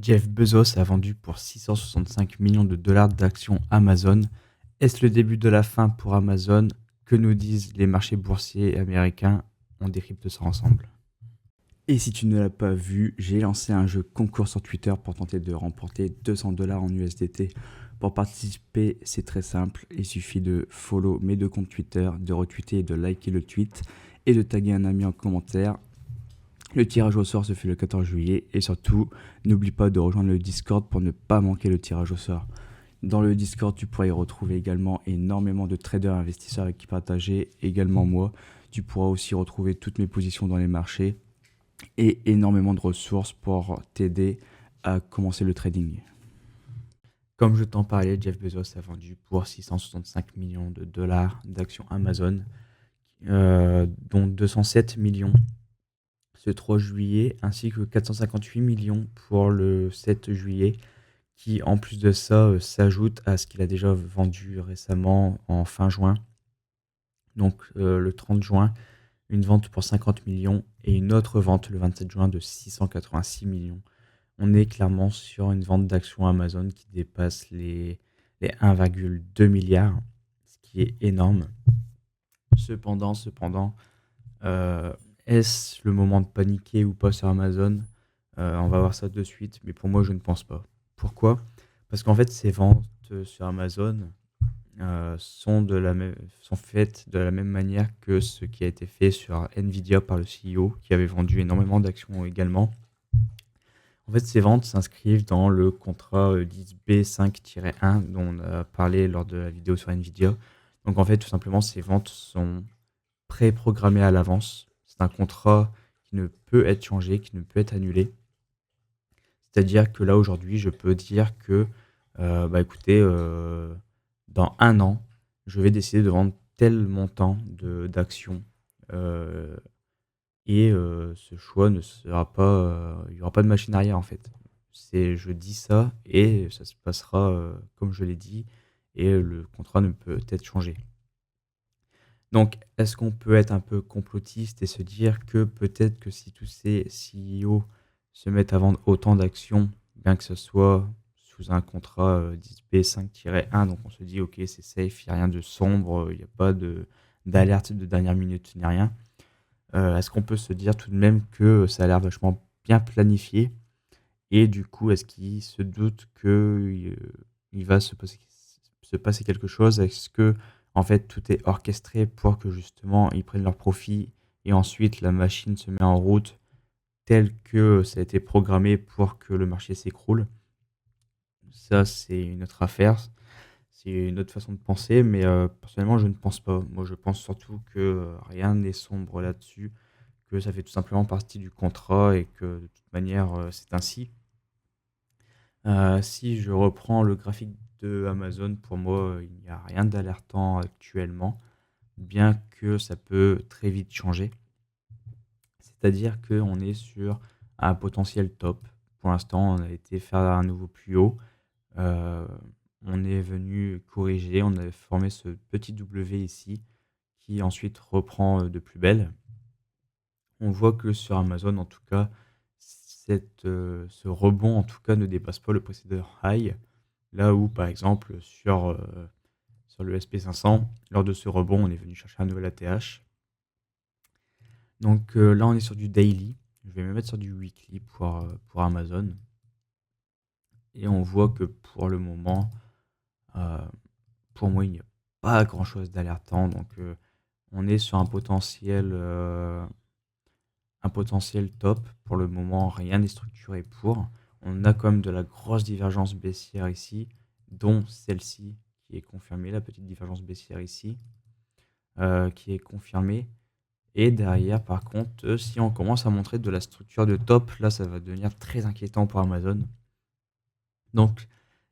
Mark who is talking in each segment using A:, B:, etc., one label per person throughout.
A: Jeff Bezos a vendu pour 665 millions de dollars d'actions Amazon. Est-ce le début de la fin pour Amazon? Que nous disent les marchés boursiers américains? On décrypte ça ensemble. Et si tu ne l'as pas vu, j'ai lancé un jeu concours sur Twitter pour tenter de remporter 200 dollars en USDT. Pour participer, c'est très simple. Il suffit de follow mes deux comptes Twitter, de retweeter et de liker le tweet et de taguer un ami en commentaire. Le tirage au sort se fait le 14 juillet et surtout, n'oublie pas de rejoindre le Discord pour ne pas manquer le tirage au sort. Dans le Discord, tu pourras y retrouver également énormément de traders et investisseurs avec qui partager, également moi. Tu pourras aussi retrouver toutes mes positions dans les marchés et énormément de ressources pour t'aider à commencer le trading. Comme je t'en parlais, Jeff Bezos a vendu pour 665 millions de dollars d'actions Amazon, dont 207 millions ce 3 juillet, ainsi que 458 millions pour le 7 juillet, qui en plus de ça s'ajoute à ce qu'il a déjà vendu récemment en fin juin. Donc le 30 juin, une vente pour 50 millions et une autre vente le 27 juin de 686 millions. On est clairement sur une vente d'actions Amazon qui dépasse les 1,2 milliard, ce qui est énorme. Cependant, euh, est-ce le moment de paniquer ou pas sur Amazon? On va voir ça de suite, mais pour moi, je ne pense pas. Pourquoi? Parce qu'en fait, ces ventes sur Amazon sont faites de la même manière que ce qui a été fait sur Nvidia par le CEO, qui avait vendu énormément d'actions également. En fait, ces ventes s'inscrivent dans le contrat 10B5-1 dont on a parlé lors de la vidéo sur Nvidia. Donc en fait, tout simplement, ces ventes sont pré-programmées à l'avance. C'est un contrat qui ne peut être changé, qui ne peut être annulé. C'est-à-dire que là, aujourd'hui, je peux dire que, écoutez, dans un an, je vais décider de vendre tel montant d'actions. euh, ce choix ne sera pas, il n'y aura pas de machine arrière en fait. Je dis ça et ça se passera comme je l'ai dit et le contrat ne peut être changé. Donc, est-ce qu'on peut être un peu complotiste et se dire que peut-être que si tous ces CEO se mettent à vendre autant d'actions, bien que ce soit sous un contrat 10B5-1, donc on se dit ok c'est safe, il n'y a rien de sombre, il n'y a pas d'alerte de dernière minute ni rien. Est-ce qu'on peut se dire tout de même que ça a l'air vachement bien planifié? Et du coup, est-ce qu'ils se doutent que il va se passer quelque chose? Est-ce que en fait tout est orchestré pour que justement ils prennent leur profit et ensuite la machine se met en route tel que ça a été programmé pour que le marché s'écroule? Ça, c'est une autre affaire. C'est une autre façon de penser, mais personnellement, je ne pense pas. Moi, je pense surtout que rien n'est sombre là-dessus, que ça fait tout simplement partie du contrat et que de toute manière, c'est ainsi. Si je reprends le graphique de Amazon, pour moi, il n'y a rien d'alertant actuellement, bien que ça peut très vite changer. C'est-à-dire qu'on est sur un potentiel top. Pour l'instant, on a été faire un nouveau plus haut. Euh, on est venu corriger, on a formé ce petit W ici, qui ensuite reprend de plus belle. On voit que sur Amazon, en tout cas, ce rebond, en tout cas, ne dépasse pas le précédent high. Là où, par exemple, sur le SP500, lors de ce rebond, on est venu chercher un nouvel ATH. Donc là, on est sur du daily. Je vais me mettre sur du weekly pour Amazon. Et on voit que pour le moment, euh, pour moi, il n'y a pas grand-chose d'alertant. Donc on est sur un potentiel top. Pour le moment, rien n'est structuré pour. On a quand même de la grosse divergence baissière ici, dont celle-ci qui est confirmée, la petite divergence baissière ici, qui est confirmée. Et derrière, par contre, si on commence à montrer de la structure de top, là, ça va devenir très inquiétant pour Amazon. Donc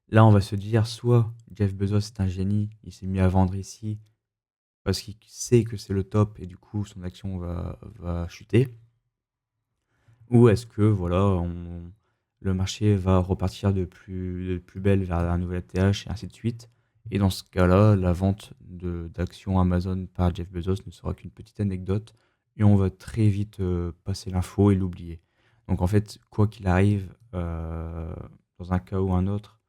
A: là, on va se dire, soit Jeff Bezos est un génie, il s'est mis à vendre ici parce qu'il sait que c'est le top et du coup, son action va chuter. Ou est-ce que voilà, le marché va repartir de plus belle vers un nouvel ATH et ainsi de suite. Et dans ce cas-là, la vente d'actions Amazon par Jeff Bezos ne sera qu'une petite anecdote et on va très vite passer l'info et l'oublier. Donc en fait, quoi qu'il arrive, dans un cas ou un autre,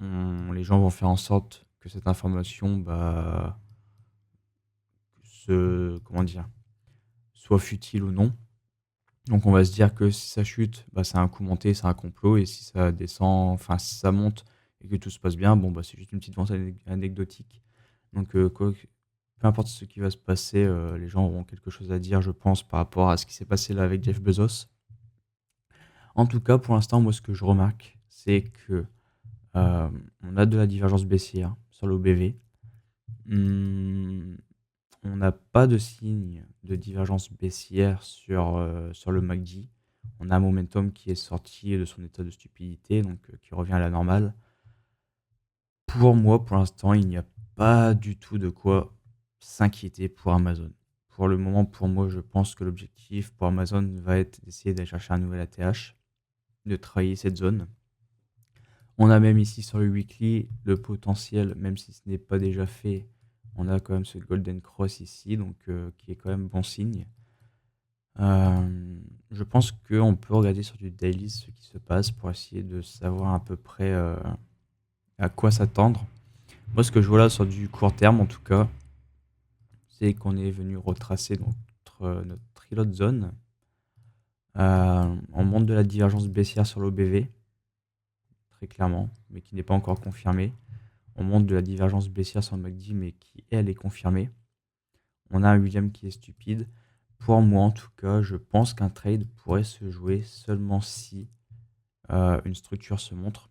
A: les gens vont faire en sorte que cette information, bah, comment dire? Soit futile ou non. Donc on va se dire que si ça chute, bah, c'est un coup monté, c'est un complot et si ça descend, enfin si ça monte et que tout se passe bien, bon, bah, c'est juste une petite vente anecdotique. Donc peu importe ce qui va se passer, les gens auront quelque chose à dire, je pense, par rapport à ce qui s'est passé là avec Jeff Bezos. En tout cas, pour l'instant, moi, ce que je remarque, c'est que, on a de la divergence baissière sur l'OBV. Mmh, on n'a pas de signe de divergence baissière sur le MACD. On a un momentum qui est sorti de son état de stupidité, donc qui revient à la normale. Pour moi, pour l'instant, il n'y a pas du tout de quoi s'inquiéter pour Amazon. Pour le moment, pour moi, je pense que l'objectif pour Amazon va être d'essayer d'aller chercher un nouvel ATH, de travailler cette zone. On a même ici sur le weekly le potentiel, même si ce n'est pas déjà fait, on a quand même ce golden cross ici, donc qui est quand même bon signe. Je pense qu'on peut regarder sur du daily ce qui se passe pour essayer de savoir à peu près, à quoi s'attendre. Moi, ce que je vois là sur du court terme, en tout cas, c'est qu'on est venu retracer notre reload zone. On monte de la divergence baissière sur l'OBV, très clairement, mais qui n'est pas encore confirmée. On monte de la divergence baissière sur le MACD, mais qui, elle, est confirmée. On a un William qui est stupide. Pour moi, en tout cas, je pense qu'un trade pourrait se jouer seulement si une structure se montre.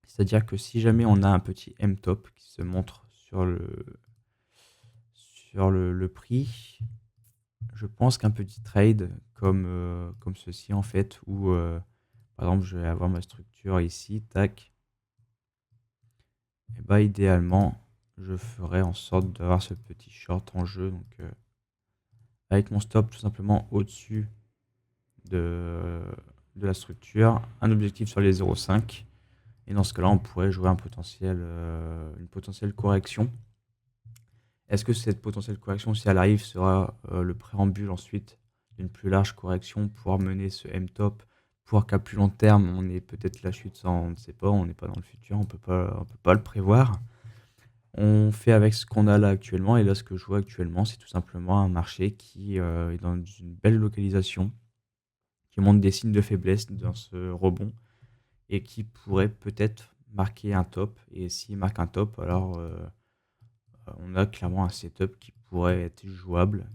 A: C'est-à-dire que si jamais on a un petit M-top qui se montre sur le prix, je pense qu'un petit trade comme ceci, en fait, où par exemple, je vais avoir ma structure ici, tac, et bah idéalement, je ferai en sorte d'avoir ce petit short en jeu. Donc, avec mon stop tout simplement au-dessus de, de la structure, un objectif sur les 0,5. Et dans ce cas-là, on pourrait jouer une potentielle correction. Est-ce que cette potentielle correction, si elle arrive, sera le préambule ensuite d'une plus large correction pour mener ce M-top, pour qu'à plus long terme, on ait peut-être la chute, ça, on ne sait pas, on n'est pas dans le futur, on peut pas le prévoir. On fait avec ce qu'on a là actuellement, et là, ce que je vois actuellement, c'est tout simplement un marché qui est dans une belle localisation, qui montre des signes de faiblesse dans ce rebond, et qui pourrait peut-être marquer un top. Et s'il marque un top, alors on a clairement un setup qui pourrait être jouable.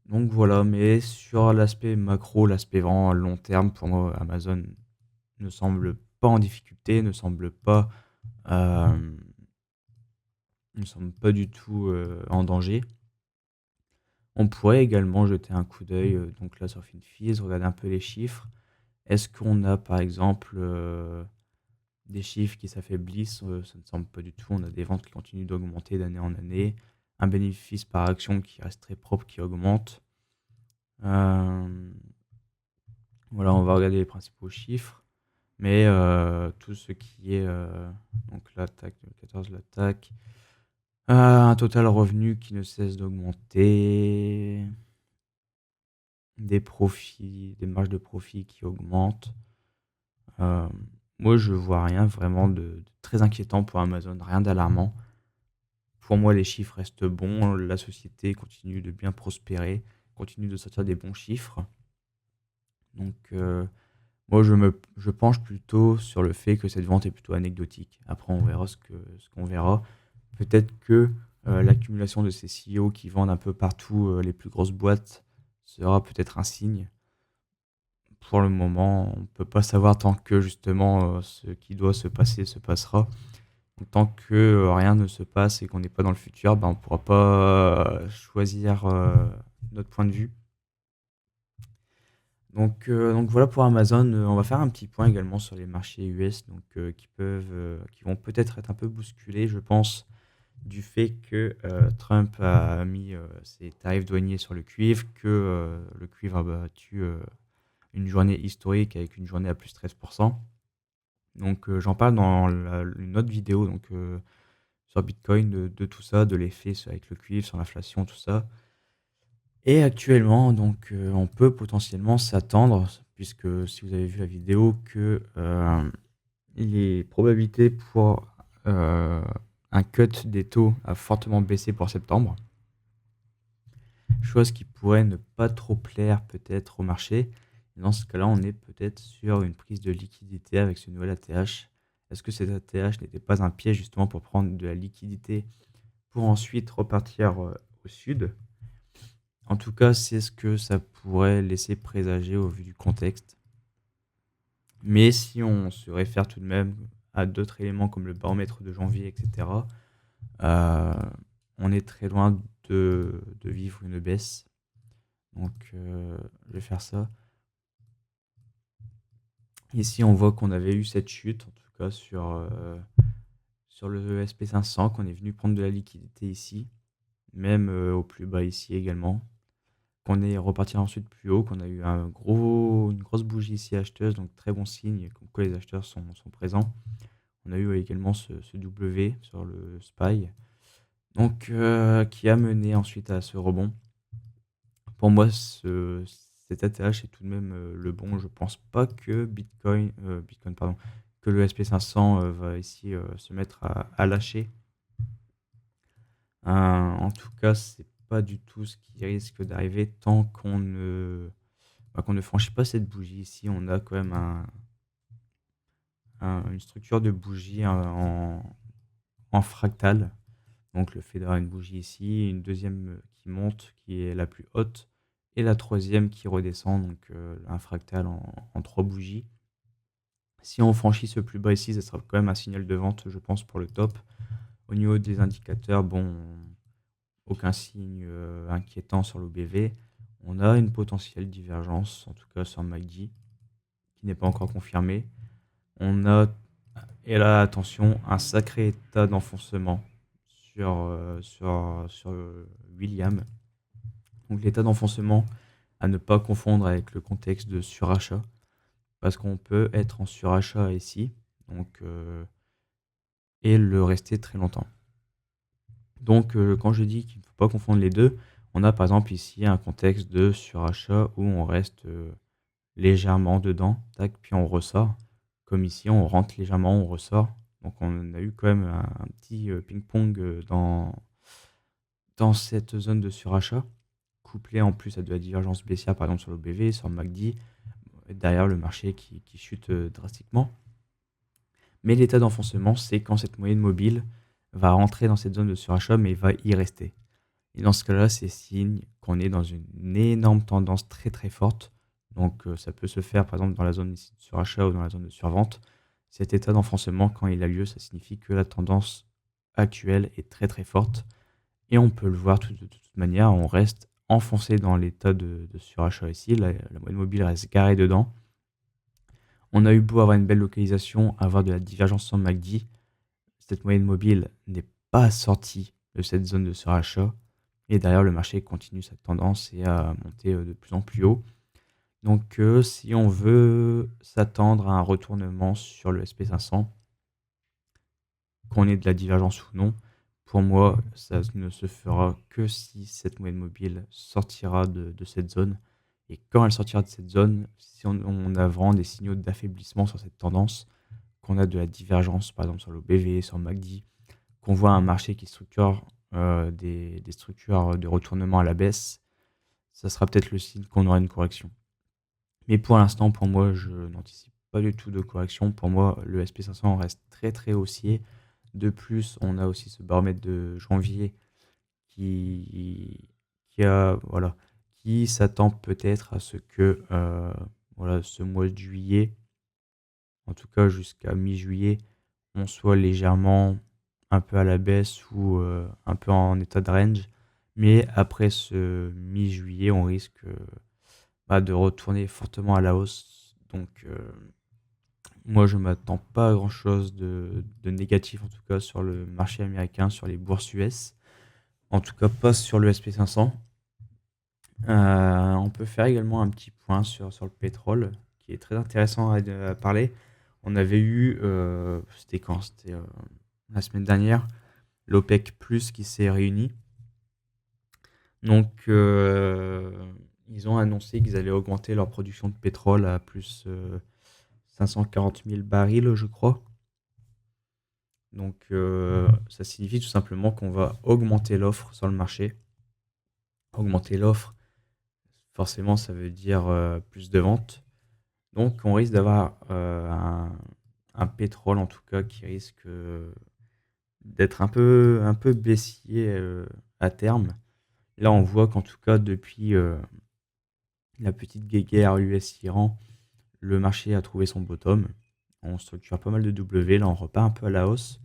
A: Donc voilà, mais sur l'aspect macro, l'aspect vraiment long terme, pour moi, Amazon ne semble pas en difficulté, euh, ne semble pas du tout en danger. On pourrait également jeter un coup d'œil donc là sur FinFees, regarder un peu les chiffres. Est-ce qu'on a par exemple des chiffres qui s'affaiblissent? Ça ne semble pas du tout. On a des ventes qui continuent d'augmenter d'année en année, un bénéfice par action qui reste très propre, qui augmente. Euh, voilà, on va regarder les principaux chiffres, mais tout ce qui est donc l'attaque 2014, l'attaque, un total revenu qui ne cesse d'augmenter, des profits, des marges de profit qui augmentent. Euh, Moi, je vois rien vraiment de très inquiétant pour Amazon, rien d'alarmant. Pour moi, les chiffres restent bons, la société continue de bien prospérer, continue de sortir des bons chiffres. Donc, moi, je penche plutôt sur le fait que cette vente est plutôt anecdotique. Après, on verra ce qu'on verra. Peut-être que l'accumulation de ces CEO qui vendent un peu partout les plus grosses boîtes sera peut-être un signe. Pour le moment, on ne peut pas savoir tant que justement ce qui doit se passer se passera. Donc, tant que rien ne se passe et qu'on n'est pas dans le futur, ben, on ne pourra pas choisir notre point de vue. Donc voilà pour Amazon. On va faire un petit point également sur les marchés US, donc qui vont peut-être être un peu bousculés, je pense, du fait que Trump a mis ses tarifs douaniers sur le cuivre, que le cuivre a battu une journée historique avec une journée à plus 13%. Donc j'en parle dans une autre vidéo donc, sur Bitcoin, de tout ça, de l'effet avec le cuivre sur l'inflation, tout ça. Et actuellement, donc, on peut potentiellement s'attendre, puisque si vous avez vu la vidéo, que les probabilités pour un cut des taux a fortement baissé pour septembre. Chose qui pourrait ne pas trop plaire peut-être au marché. Et dans ce cas-là, on est peut-être sur une prise de liquidité avec ce nouvel ATH. Est-ce que cet ATH n'était pas un piège justement pour prendre de la liquidité pour ensuite repartir au sud? En tout cas, c'est ce que ça pourrait laisser présager au vu du contexte. Mais si on se réfère tout de même à d'autres éléments comme le baromètre de janvier, etc., euh, on est très loin de vivre une baisse. Donc, je vais faire ça. Ici, on voit qu'on avait eu cette chute, en tout cas sur le SP500, qu'on est venu prendre de la liquidité ici, même au plus bas ici également, qu'on est reparti ensuite plus haut, qu'on a eu une grosse bougie ici acheteuse, donc très bon signe, comme quoi les acheteurs sont présents. On a eu également ce W sur le SPY, donc qui a mené ensuite à ce rebond. Pour moi, cet ATH est tout de même le bon. Je pense pas que Bitcoin, pardon, que le SP500 va ici se mettre à lâcher. En tout cas, c'est pas du tout ce qui risque d'arriver tant qu'on ne franchit pas cette bougie ici. On a quand même une structure de bougie en fractal. Donc le fait d'avoir une bougie ici, une deuxième qui monte, qui est la plus haute, et la troisième qui redescend, donc un fractal en trois bougies. Si on franchit ce plus bas ici, ça sera quand même un signal de vente, je pense, pour le top. Au niveau des indicateurs, bon, aucun signe inquiétant sur l'OBV. On a une potentielle divergence, en tout cas sur MACD, qui n'est pas encore confirmée. On a, et là, attention, un sacré état d'enfoncement sur William. Donc l'état d'enfoncement à ne pas confondre avec le contexte de surachat, parce qu'on peut être en surachat ici, donc, et le rester très longtemps. Donc quand je dis qu'il ne faut pas confondre les deux, on a par exemple ici un contexte de surachat où on reste légèrement dedans, tac, puis on ressort. Comme ici, on rentre légèrement, on ressort. Donc on a eu quand même un petit ping-pong dans cette zone de surachat, couplé en plus à de la divergence baissière, par exemple sur l'OBV, sur le MACD, derrière le marché qui chute drastiquement. Mais l'état d'enfoncement, c'est quand cette moyenne mobile va rentrer dans cette zone de surachat, mais va y rester. Et dans ce cas-là, c'est signe qu'on est dans une énorme tendance très très forte. Donc ça peut se faire par exemple dans la zone ici de surachat ou dans la zone de survente. Cet état d'enfoncement, quand il a lieu, ça signifie que la tendance actuelle est très très forte. Et on peut le voir de toute manière, on reste enfoncé dans l'état de surachat ici. La moyenne mobile reste garée dedans. On a eu beau avoir une belle localisation, avoir de la divergence sur MACD, cette moyenne mobile n'est pas sortie de cette zone de surachat. Et derrière, le marché continue sa tendance et à monter de plus en plus haut. Donc, si on veut s'attendre à un retournement sur le SP500, qu'on ait de la divergence ou non, pour moi, ça ne se fera que si cette moyenne mobile sortira de cette zone. Et quand elle sortira de cette zone, si on a vraiment des signaux d'affaiblissement sur cette tendance, qu'on a de la divergence, par exemple sur le BV, sur le MACD, qu'on voit un marché qui structure des structures de retournement à la baisse, ça sera peut-être le signe qu'on aura une correction. Mais pour l'instant, pour moi, je n'anticipe pas du tout de correction. Pour moi, le SP500 reste très très haussier. De plus, on a aussi ce baromètre de janvier qui, voilà, qui s'attend peut-être à ce que voilà, ce mois de juillet, en tout cas jusqu'à mi-juillet, on soit légèrement un peu à la baisse ou un peu en état de range. Mais après ce mi-juillet, on risque de retourner fortement à la hausse. Donc moi, je m'attends pas à grand-chose de négatif, en tout cas sur le marché américain, sur les bourses US. En tout cas, pas sur le SP500. On peut faire également un petit point sur le pétrole, qui est très intéressant à parler. On avait eu, c'était quand? C'était la semaine dernière, l'OPEC Plus qui s'est réuni. Donc, ils ont annoncé qu'ils allaient augmenter leur production de pétrole à plus 540 000 barils, je crois. Donc, ça signifie tout simplement qu'on va augmenter l'offre sur le marché. Augmenter l'offre, forcément, ça veut dire plus de ventes. Donc, on risque d'avoir un pétrole, en tout cas, qui risque d'être un peu baissier à terme. Là, on voit qu'en tout cas, depuis la petite guéguerre US-Iran, le marché a trouvé son bottom. On structure pas mal de W, là on repart un peu à la hausse.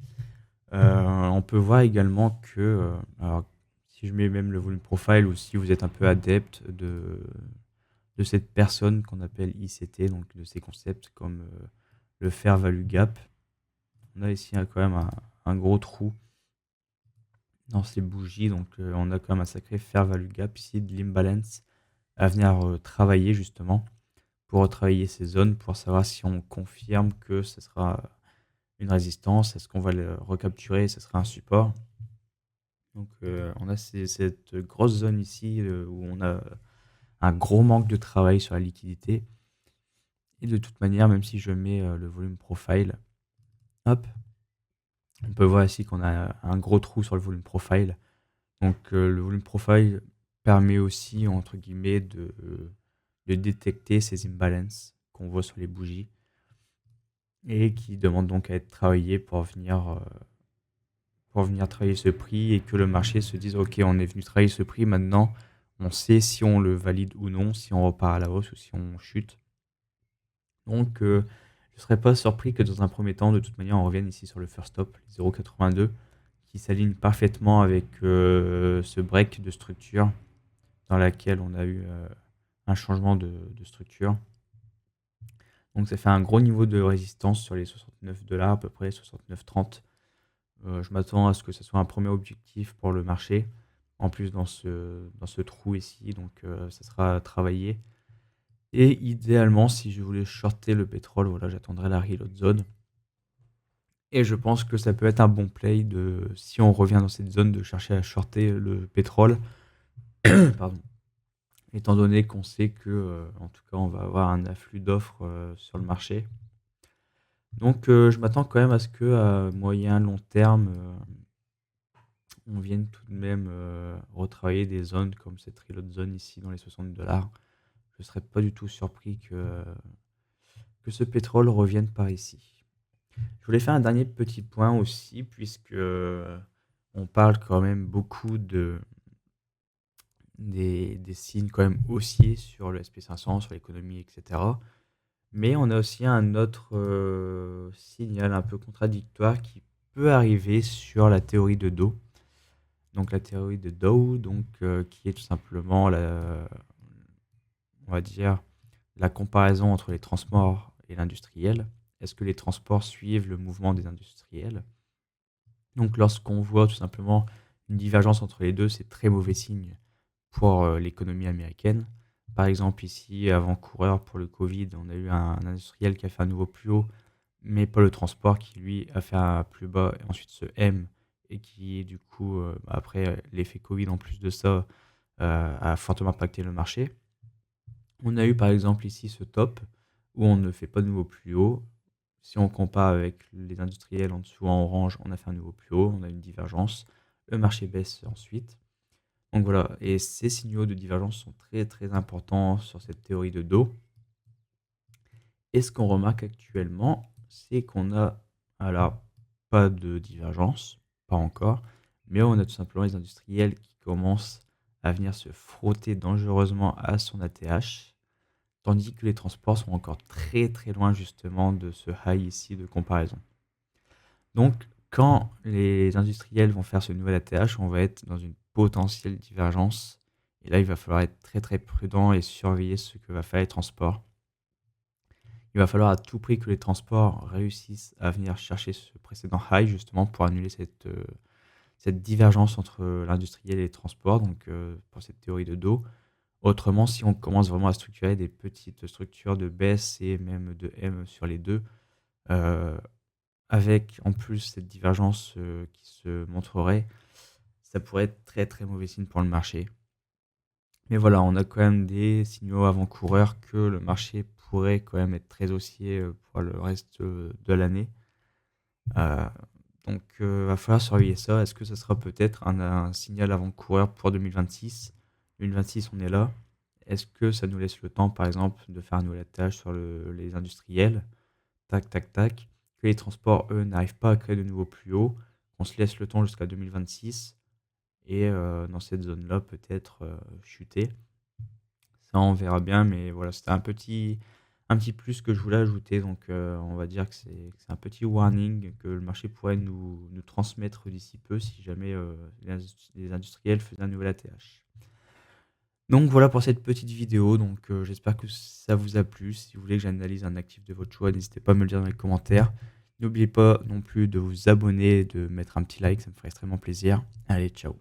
A: On peut voir également que, alors, si je mets même le volume profile ou si vous êtes un peu adepte de cette personne qu'on appelle ICT, donc de ces concepts comme le fair value gap, on a ici quand même un gros trou dans ces bougies, donc on a quand même un sacré fair value gap ici de l'imbalance à venir travailler justement pour retravailler ces zones, pour savoir si on confirme que ce sera une résistance, est-ce qu'on va le recapturer, ce sera un support. Donc on a cette grosse zone ici où on a un gros manque de travail sur la liquidité. Et de toute manière, même si je mets le volume profile, hop, on peut voir ici qu'on a un gros trou sur le volume profile. Donc le volume profile permet aussi, entre guillemets, de détecter ces imbalances qu'on voit sur les bougies et qui demandent donc à être travaillés pour venir travailler ce prix et que le marché se dise ok, on est venu travailler ce prix, maintenant on sait si on le valide ou non, si on repart à la hausse ou si on chute. Donc je ne serais pas surpris que dans un premier temps, de toute manière, on revienne ici sur le first stop, les 0,82, qui s'aligne parfaitement avec ce break de structure dans laquelle on a eu un changement de structure. Donc ça fait un gros niveau de résistance sur les 69 dollars, à peu près 69,30. Je m'attends à ce que ce soit un premier objectif pour le marché, en plus dans ce trou ici, donc ça sera travaillé. Et idéalement, si je voulais shorter le pétrole, voilà, j'attendrai la reload zone. Et je pense que ça peut être un bon play si on revient dans cette zone, de chercher à shorter le pétrole. Pardon. Étant donné qu'on sait que, en tout cas, on va avoir un afflux d'offres sur le marché. Donc, je m'attends quand même à ce que à moyen long terme, on vienne tout de même retravailler des zones comme cette reload zone ici dans les 60 dollars. Je ne serais pas du tout surpris que ce pétrole revienne par ici. Je voulais faire un dernier petit point aussi, puisque on parle quand même beaucoup des signes quand même haussiers sur le SP500, sur l'économie, etc. Mais on a aussi un autre signal un peu contradictoire qui peut arriver sur la théorie de Dow. Donc la théorie de Dow, donc, qui est tout simplement on va dire, la comparaison entre les transports et l'industriel. Est-ce que les transports suivent le mouvement des industriels? Donc lorsqu'on voit tout simplement une divergence entre les deux, c'est très mauvais signe pour l'économie américaine. Par exemple, ici, avant-coureur pour le Covid, on a eu un industriel qui a fait un nouveau plus haut, mais pas le transport qui, lui, a fait un plus bas, et ensuite ce M, et qui, du coup, après l'effet Covid en plus de ça, a fortement impacté le marché. On a eu par exemple ici ce top, où on ne fait pas de nouveau plus haut. Si on compare avec les industriels en dessous en orange, on a fait un nouveau plus haut, on a une divergence. Le marché baisse ensuite. Donc voilà, et ces signaux de divergence sont très très importants sur cette théorie de Dow. Et ce qu'on remarque actuellement, c'est qu'on a, alors, pas de divergence, pas encore, mais on a tout simplement les industriels qui commencent à venir se frotter dangereusement à son ATH, tandis que les transports sont encore très très loin justement de ce high ici de comparaison. Donc, quand les industriels vont faire ce nouvel ATH, on va être dans une potentielle divergence. Et là, il va falloir être très très prudent et surveiller ce que va faire les transports. Il va falloir à tout prix que les transports réussissent à venir chercher ce précédent high justement pour annuler cette divergence entre l'industriel et les transports, donc pour cette théorie de Dow. Autrement, si on commence vraiment à structurer des petites structures de baisse et même de M sur les deux, euh, avec en plus cette divergence qui se montrerait, ça pourrait être très très mauvais signe pour le marché. Mais voilà, on a quand même des signaux avant-coureurs que le marché pourrait quand même être très haussier pour le reste de l'année. Euh, donc, va falloir surveiller ça. Est-ce que ça sera peut-être un signal avant-coureur pour 2026? 2026, on est là. Est-ce que ça nous laisse le temps, par exemple, de faire un nouvel tâche sur les industriels? Tac, tac, tac. Que les transports, eux, n'arrivent pas à créer de nouveaux plus hauts. On se laisse le temps jusqu'à 2026. Et dans cette zone-là, peut-être chuter. Ça, on verra bien, mais voilà, c'était un petit plus que je voulais ajouter. Donc, on va dire que c'est un petit warning que le marché pourrait nous transmettre d'ici peu si jamais les industriels faisaient un nouvel ATH. Donc voilà pour cette petite vidéo. Donc j'espère que ça vous a plu. Si vous voulez que j'analyse un actif de votre choix, n'hésitez pas à me le dire dans les commentaires. N'oubliez pas non plus de vous abonner, de mettre un petit like, ça me ferait extrêmement plaisir. Allez, ciao.